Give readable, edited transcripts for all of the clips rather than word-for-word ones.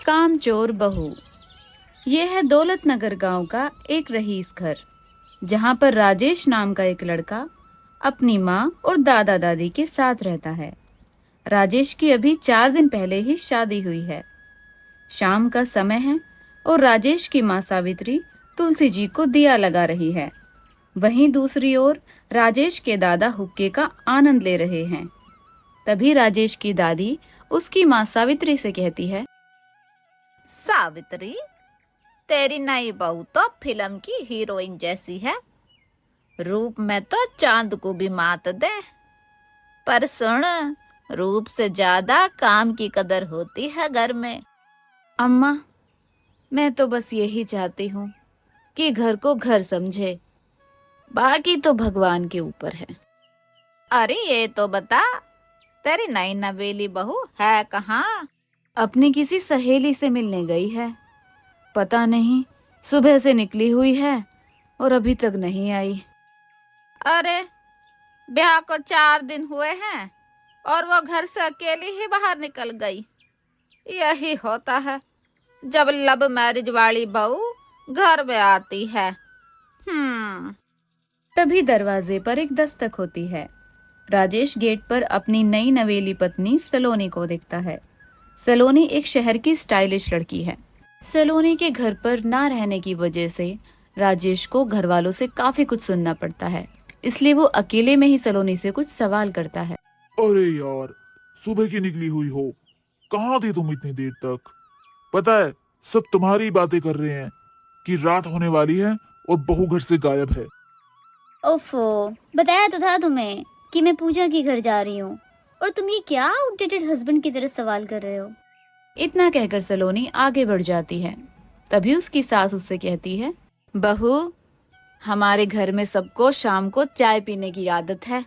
कामचोर बहू। ये है दौलतनगर गांव का एक रईस घर, जहां पर राजेश नाम का एक लड़का अपनी माँ और दादा दादी के साथ रहता है। राजेश की अभी 4 दिन पहले ही शादी हुई है। शाम का समय है और राजेश की माँ सावित्री तुलसी जी को दिया लगा रही है। वहीं दूसरी ओर राजेश के दादा हुक्के का आनंद ले रहे हैं। तभी राजेश की दादी उसकी माँ सावित्री से कहती है, सावित्री, तेरी नई बहू तो फिल्म की हीरोइन जैसी है। रूप में तो चांद को भी मात दे। पर सुन, रूप से ज्यादा काम की कदर होती है घर में। अम्मा, मैं तो बस यही चाहती हूँ कि घर को घर समझे, बाकी तो भगवान के ऊपर है। अरे ये तो बता, तेरी नई नवेली बहू है कहाँ? अपनी किसी सहेली से मिलने गई है। पता नहीं सुबह से निकली हुई है और अभी तक नहीं आई। अरे, ब्याह को 4 दिन हुए हैं और वो घर से अकेली ही बाहर निकल गई। यही होता है जब लव मैरिज वाली बहू घर में आती है। तभी दरवाजे पर एक दस्तक होती है। राजेश गेट पर अपनी नई नवेली पत्नी सलोनी को देखता है। सलोनी एक शहर की स्टाइलिश लड़की है। सलोनी के घर पर ना रहने की वजह से राजेश को घर वालों से काफी कुछ सुनना पड़ता है, इसलिए वो अकेले में ही सलोनी से कुछ सवाल करता है। अरे यार, सुबह की निकली हुई हो, कहाँ थी तुम इतनी देर तक? पता है, सब तुम्हारी बातें कर रहे हैं कि रात होने वाली है और बहू घर से गायब है। ओफो, बताया तो था तुम्हें कि मैं पूजा के घर जा रही हूँ, और तुम ये क्या आउटडेटेड हस्बैंड की तरह सवाल कर रहे हो। इतना कहकर सलोनी आगे बढ़ जाती है। तभी उसकी सास उससे कहती है, बहू, हमारे घर में सबको शाम को चाय पीने की आदत है,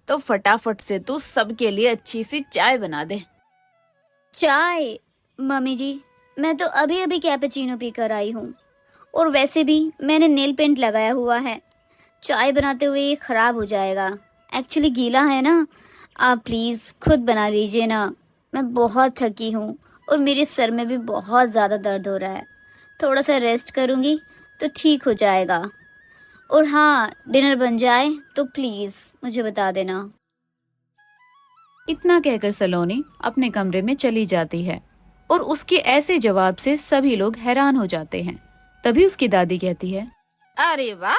तो फटाफट से तू सबके लिए अच्छी सी चाय बना दे। चाय? मम्मी जी, मैं तो अभी अभी कैपेचिनो पीकर आई हूँ, और वैसे भी मैंने नेल पेंट लगाया हुआ है। चाय बनाते हुए ये खराब हो जाएगा। एक्चुअली गीला है ना, आप प्लीज खुद बना लीजिए ना। मैं बहुत थकी हूँ और मेरे सर में भी बहुत ज़्यादा दर्द हो रहा है। थोड़ा सा रेस्ट करूँगी तो ठीक हो जाएगा। और हाँ, डिनर बन जाए तो प्लीज मुझे बता देना। इतना कहकर सलोनी अपने कमरे में चली जाती है और उसके ऐसे जवाब से सभी लोग हैरान हो जाते हैं। तभी उसकी दादी कहती है, अरे वाह,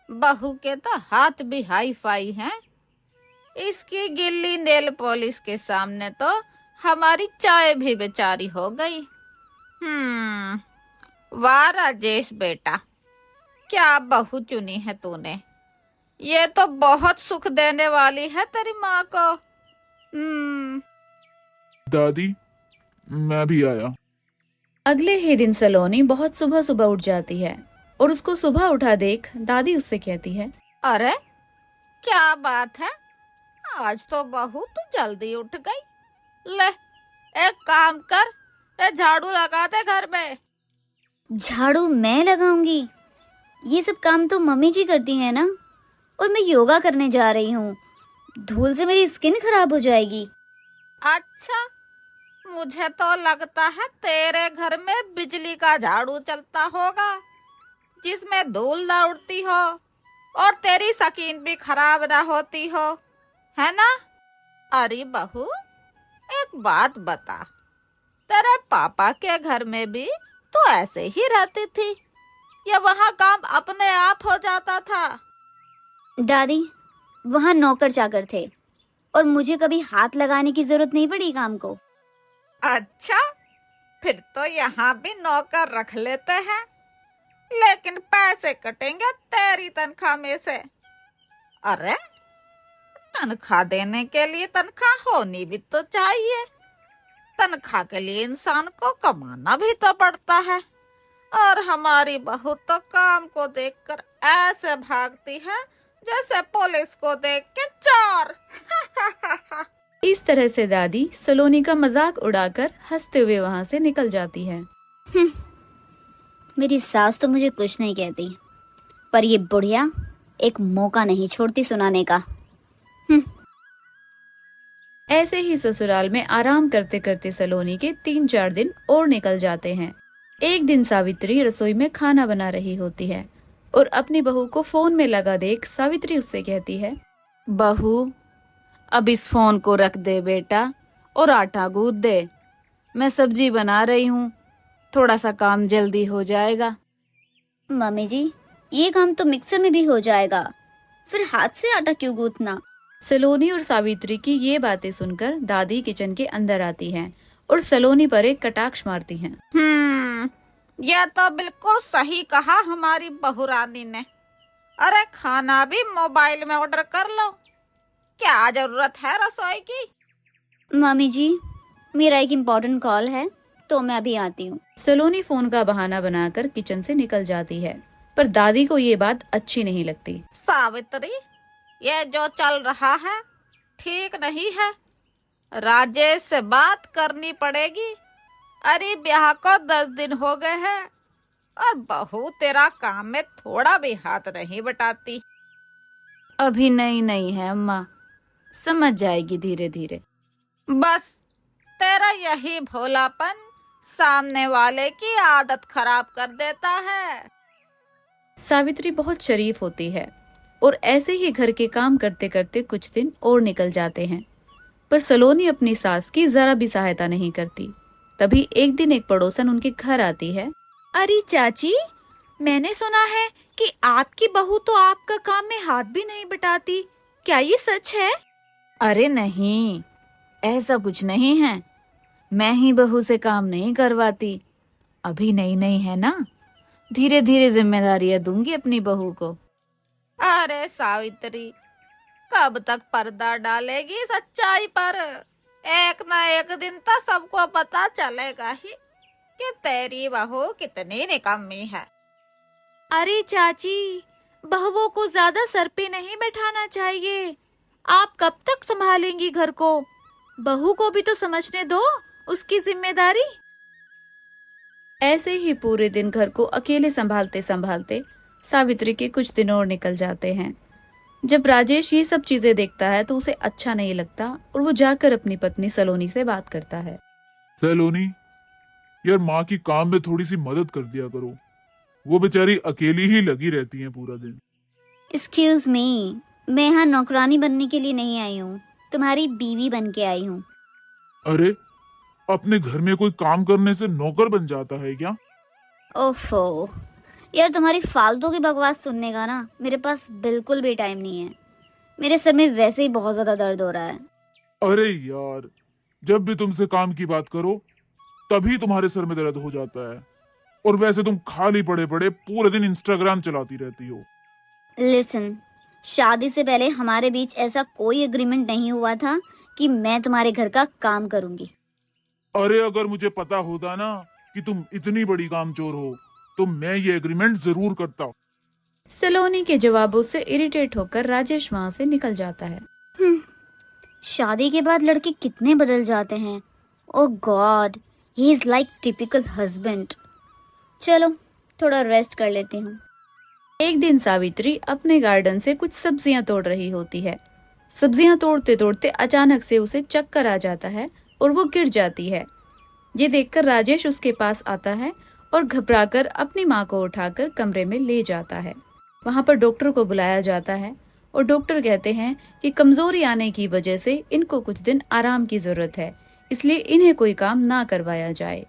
बहू के तो हाथ भी हाई फाई हैं। इसकी गिल्ली नेल पॉलिश के सामने तो हमारी चाय भी बेचारी हो गई। वाह राजेश बेटा, क्या बहू चुनी है तूने। ये तो बहुत सुख देने वाली है तेरी माँ को। दादी, मैं भी आया। अगले ही दिन सलोनी बहुत सुबह सुबह उठ जाती है और उसको सुबह उठा देख दादी उससे कहती है, अरे क्या बात है, आज तो बहू तू जल्दी उठ गई। ले, एक काम कर, ये झाड़ू लगा दे घर में। झाड़ू मैं लगाऊंगी? ये सब काम तो मम्मी जी करती हैं ना, और मैं योगा करने जा रही हूँ। धूल से मेरी स्किन खराब हो जाएगी। अच्छा, मुझे तो लगता है तेरे घर में बिजली का झाड़ू चलता होगा, जिसमें धूल ना उड़ती हो और तेरी स्किन भी खराब ना होती हो, है ना? अरे बहू, एक बात बता, तेरे पापा के घर में भी तो ऐसे ही रहती थी या वहाँ काम अपने आप हो जाता था? दादी, वहाँ नौकर चाकर थे और मुझे कभी हाथ लगाने की जरूरत नहीं पड़ी काम को। अच्छा, फिर तो यहाँ भी नौकर रख लेते हैं, लेकिन पैसे कटेंगे तेरी तनख्वाह में से। अरे, तनख्वाह देने के लिए तनख्वाह होनी भी तो चाहिए। तनख्वाह के लिए इंसान को कमाना भी तो पड़ता है। और हमारी बहू तो काम को देखकर ऐसे भागती है जैसे पुलिस को देख के चोर। इस तरह से दादी सलोनी का मजाक उड़ाकर हंसते हुए वहाँ से निकल जाती है। मेरी सास तो मुझे कुछ नहीं कहती, पर ये बुढ़िया एक मौका नहीं छोड़ती सुनाने का। ऐसे ही ससुराल में आराम करते करते सलोनी के 3-4 दिन और निकल जाते हैं। एक दिन सावित्री रसोई में खाना बना रही होती है और अपनी बहू को फोन में लगा देख सावित्री उससे कहती है, बहू अब इस फोन को रख दे बेटा और आटा गूंथ दे। मैं सब्जी बना रही हूँ, थोड़ा सा काम जल्दी हो जाएगा। मम्मी जी, ये काम तो मिक्सर में भी हो जाएगा, फिर हाथ से आटा क्यों गूंथना? सलोनी और सावित्री की ये बातें सुनकर दादी किचन के अंदर आती हैं और सलोनी पर एक कटाक्ष मारती हैं। यह तो बिल्कुल सही कहा हमारी बहू रानी ने। अरे खाना भी मोबाइल में ऑर्डर कर लो, क्या जरूरत है रसोई की? मम्मी जी, मेरा एक इम्पोर्टेंट कॉल है तो मैं अभी आती हूँ। सलोनी फोन का बहाना बनाकर किचन से निकल जाती है, पर दादी को ये बात अच्छी नहीं लगती। सावित्री, ये जो चल रहा है ठीक नहीं है, राजेश से बात करनी पड़ेगी। अरे ब्याह को 10 दिन हो गए हैं और बहू तेरा काम में थोड़ा भी हाथ नहीं बटाती। अभी नहीं है अम्मा, समझ जाएगी धीरे धीरे। बस तेरा यही भोलापन सामने वाले की आदत खराब कर देता है। सावित्री बहुत शरीफ होती है और ऐसे ही घर के काम करते करते कुछ दिन और निकल जाते हैं, पर सलोनी अपनी सास की जरा भी सहायता नहीं करती। तभी एक दिन एक पड़ोसन उनके घर आती है। अरे चाची, मैंने सुना है कि आपकी बहू तो आपका काम में हाथ भी नहीं बटाती, क्या ये सच है? अरे नहीं, ऐसा कुछ नहीं है, मैं ही बहू से काम नहीं करवाती। अभी नई है ना, धीरे धीरे जिम्मेदारियां दूंगी अपनी बहू को। अरे सावित्री, कब तक पर्दा डालेगी सच्चाई पर? एक न एक दिन तो सबको पता चलेगा ही कि तेरी बहू कितनी निकम्मी है। अरे चाची, बहुओं को ज्यादा सर पे नहीं बैठाना चाहिए। आप कब तक संभालेंगी घर को? बहू को भी तो समझने दो उसकी जिम्मेदारी। ऐसे ही पूरे दिन घर को अकेले संभालते संभालते सावित्री के कुछ दिन और निकल जाते हैं। जब राजेश ये सब चीजें देखता है तो उसे अच्छा नहीं लगता और वो जाकर अपनी पत्नी सलोनी से बात करता है। सलोनी, यार माँ की काम में थोड़ी सी मदद कर दिया करो, वो बेचारी अकेली ही लगी रहती है पूरा दिन। एक्सक्यूज मी, मैं यहाँ नौकरानी बनने के लिए नहीं आई हूँ, तुम्हारी बीवी बन के आई हूँ। अरे, अपने घर में कोई काम करने से नौकर बन जाता है क्या? ओफो यार, तुम्हारी फालतू की बकवास सुनने का ना मेरे पास बिल्कुल भी टाइम नहीं है। मेरे सर में वैसे ही बहुत ज्यादा दर्द हो रहा है। अरे यार, जब भी तुमसे काम की बात करो तभी तुम्हारे सर में दर्द हो जाता है, और वैसे तुम खाली पड़े पड़े पूरे दिन इंस्टाग्राम चलाती रहती हो। लिसन, शादी से पहले हमारे बीच ऐसा कोई एग्रीमेंट नहीं हुआ था कि मैं तुम्हारे घर का काम करूंगी। अरे अगर मुझे पता होता ना कि तुम इतनी बड़ी कामचोर हो तो मैं ये एग्रीमेंट जरूर करता। सलोनी के जवाबों से इरिटेट होकर राजेश वहां से निकल जाता है। शादी के बाद लड़के कितने बदल जाते हैं। Oh god, he is like typical husband. चलो थोड़ा रेस्ट कर लेती हूँ। एक दिन सावित्री अपने गार्डन से कुछ सब्जियां तोड़ रही होती है। सब्जियां तोड़ते तोड़ते अचानक से उसे चक्कर आ जाता है और वो गिर जाती है। ये देखकर राजेश उसके पास आता है और घबराकर अपनी माँ को उठाकर कमरे में ले जाता है। वहाँ पर डॉक्टर को बुलाया जाता है और डॉक्टर कहते हैं कि कमजोरी आने की वजह से इनको कुछ दिन आराम की जरूरत है, इसलिए इन्हें कोई काम ना करवाया जाए।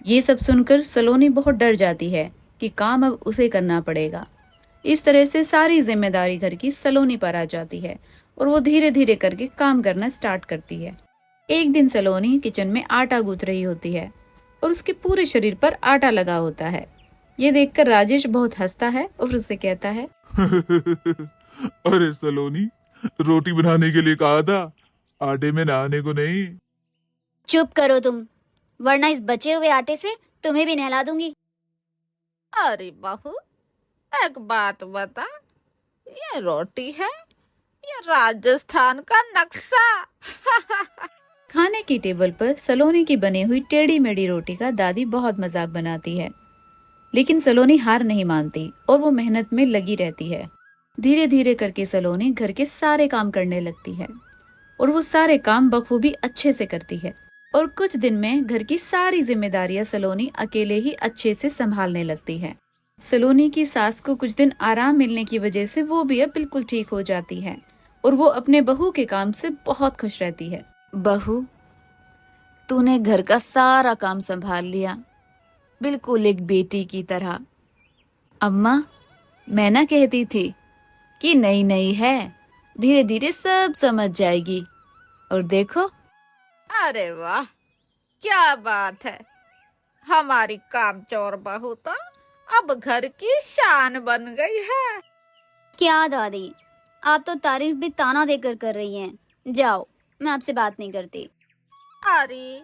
ये सब सुनकर सलोनी बहुत डर जाती है कि काम अब उसे करना पड़ेगा। इस तरह से सारी जिम्मेदारी घर की सलोनी पर आ जाती है और वो धीरे धीरे करके काम करना स्टार्ट करती है। एक दिन सलोनी किचन में आटा गूंथ रही होती है और उसके पूरे शरीर पर आटा लगा होता है। ये देखकर राजेश बहुत हंसता है और उससे कहता है, अरे सलोनी, रोटी बनाने के लिए कहा था, आटे में नहाने को नहीं। चुप करो तुम, वरना इस बचे हुए आटे से तुम्हें भी नहला दूंगी। अरे बहू, एक बात बता, ये रोटी है ये राजस्थान का नक्शा? खाने की टेबल पर सलोनी की बनी हुई टेढ़ी मेढ़ी रोटी का दादी बहुत मजाक बनाती है, लेकिन सलोनी हार नहीं मानती और वो मेहनत में लगी रहती है। धीरे धीरे करके सलोनी घर के सारे काम करने लगती है। और वो सारे काम बखूबी अच्छे से करती है। और कुछ दिन में घर की सारी जिम्मेदारियां सलोनी अकेले ही अच्छे से संभालने लगती है। सलोनी की सास को कुछ दिन आराम मिलने की वजह से वो भी अब बिल्कुल ठीक हो जाती है और वो अपने बहू के काम से बहुत खुश रहती है। बहू, तूने घर का सारा काम संभाल लिया, बिल्कुल एक बेटी की तरह। अम्मा, मैं ना कहती थी कि नई नई है, धीरे धीरे सब समझ जाएगी। और देखो। अरे वाह, क्या बात है। हमारी कामचोर बहू तो अब घर की शान बन गई है। क्या दादी, आप तो तारीफ भी ताना देकर कर रही हैं। जाओ, मैं आपसे बात नहीं करती। अरे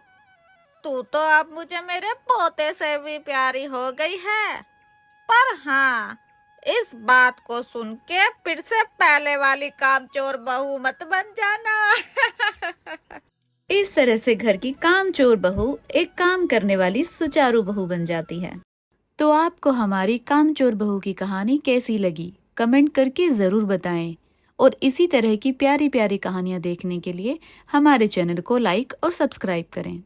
तू तो अब मुझे मेरे पोते से भी प्यारी हो गई है। पर हाँ, इस बात को सुन के फिर से पहले वाली कामचोर बहू मत बन जाना। इस तरह से घर की कामचोर बहू एक काम करने वाली सुचारू बहू बन जाती है। तो आपको हमारी कामचोर बहू की कहानी कैसी लगी, कमेंट करके जरूर बताएं। और इसी तरह की प्यारी प्यारी कहानियां देखने के लिए हमारे चैनल को लाइक और सब्सक्राइब करें।